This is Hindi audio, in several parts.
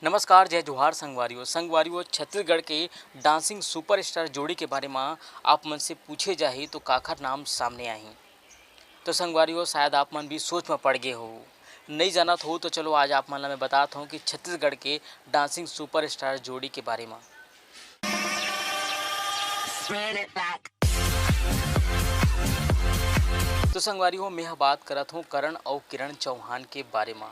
नमस्कार, जय जोहार संगवारियों छत्तीसगढ़ के डांसिंग सुपरस्टार जोड़ी के बारे में आप मन से पूछे जाही तो काखर नाम सामने आही। तो संगवारियों शायद आप मन भी सोच में पड़ गए हो, नहीं जानत हो तो चलो आज आप मन ला मैं बताता हूँ कि छत्तीसगढ़ के डांसिंग सुपरस्टार जोड़ी के बारे में। तो संगवारियों मैं बात करत हूँ करण और किरण चौहान के बारे में।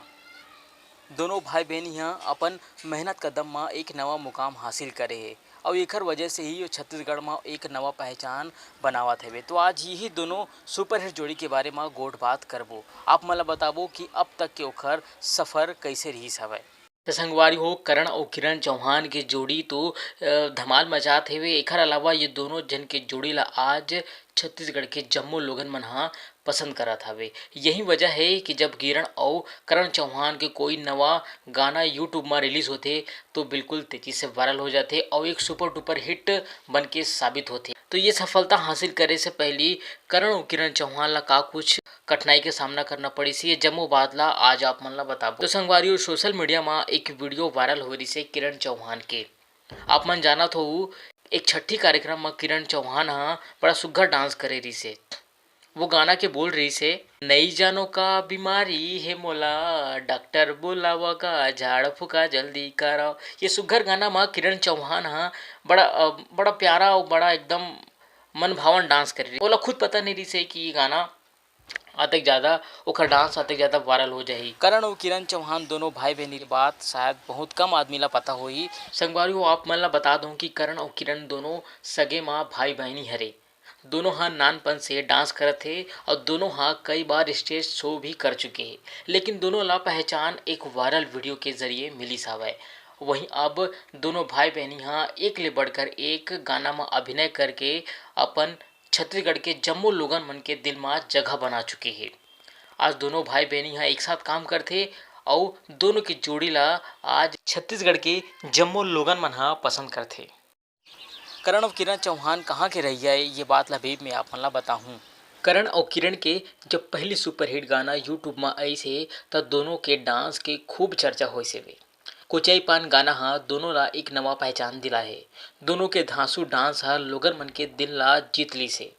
दोनों भाई बहन यहाँ अपन मेहनत का दम में एक नवा मुकाम हासिल करे है और एकर वजह से ही छत्तीसगढ़ में एक नवा पहचान बनावत है। तो आज यही दोनों सुपरहिट जोड़ी के बारे में गोट बात करबो। आप मला बताबो कि अब तक के ओखर सफ़र कैसे रहीस हवय। तो संगवारी हो करण और किरण चौहान के जोड़ी तो धमाल मचात हेवे। एकर अलावा ये दोनों जन के जोड़ी ला आज छत्तीसगढ़ के जम्मो लोगन मन हा पसंद करत हवे। यही वजह है कि जब किरण और करण चौहान के कोई नवा गाना यूट्यूब में रिलीज होते तो बिल्कुल तेजी से वायरल हो जाते और एक सुपर डुपर हिट बन के साबित होते। तो ये सफलता हासिल करे से पहले करण और किरण चौहान ला का कुछ कठिनाई के सामना करना पड़ी सी, ये जम्मो बादला आज आप मन ला बताबो। तो संगवारियों सोशल मीडिया में एक वीडियो वायरल हो रही से किरण चौहान के। आप मन जानत हो एक छठी कार्यक्रम में किरण चौहान हा बड़ा सुघर डांस करे रही से। वो गाना के बोल रही से, नई जानो का बीमारी है मोला, डॉक्टर बोलावा का झाड़ फूका जल्दी कराओ। ये सुघर गाना में किरण चौहान हा बड़ा प्यारा और बड़ा एकदम मन भावन डांस कर रही। ओला खुद पता नहीं रही से कि ये गाना अतक ज़्यादा ओखर डांस अतक ज़्यादा वायरल हो जाही। करण और किरण चौहान दोनों भाई बहनी की बात शायद बहुत कम आदमी ला पता होही। संगवारियों आप मन ला बता दूं कि करण और किरण दोनों सगे माँ भाई बहनी हरे। दोनों हाँ नानपन से डांस करत थे और दोनों हाँ कई बार स्टेज शो भी कर चुके हैं, लेकिन दोनों ला पहचान एक वायरल वीडियो के जरिए मिली सावय। वहीं अब दोनों भाई बहनी हाँ एक ले बढ़कर एक गाना में अभिनय करके अपन छत्तीसगढ़ के जम्मो लोगन मन के दिल में जगह बना चुके हैं। आज दोनों भाई बहनी यहाँ एक साथ काम करते और दोनों की जोड़ी ला आज छत्तीसगढ़ के जम्मो लोगन मन हाँ पसंद करते। करण और किरण चौहान कहाँ के रहिया है ये बात ला भी मैं आप मन ला बताऊँ। करण और किरण के जब पहली सुपरहिट गाना यूट्यूब में आई से तब दोनों के डांस के खूब चर्चा हुई से वे। कोचाई पान गाना हा दोनों ला एक नवा पहचान दिला है। दोनों के धांसू डांस हा लोगन मन के दिल ला जीत ली से।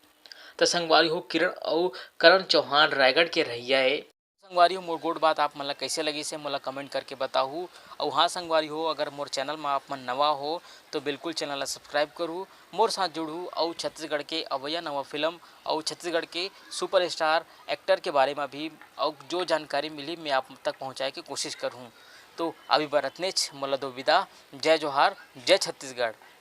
तो संगवारी हो किरण और करण चौहान रायगढ़ के रहिया है। संगवारी हो मोर गोट बात आप मन ला कैसे लगी से मोला कमेंट करके बताहू। और हाँ संगवारी हो अगर मोर चैनल में आप मन नवा हो तो बिल्कुल चैनल ला सब्सक्राइब करूँ, मोर साथ जुड़ू और छत्तीसगढ़ के अवैया नवा फिल्म और छत्तीसगढ़ के सुपरस्टार एक्टर के बारे में भी और जो जानकारी मिली मैं आप तक पहुँचाए की कोशिश करूँ। तो अभी बरतनेच मोला दो विदा। जय जोहार, जय छत्तीसगढ़।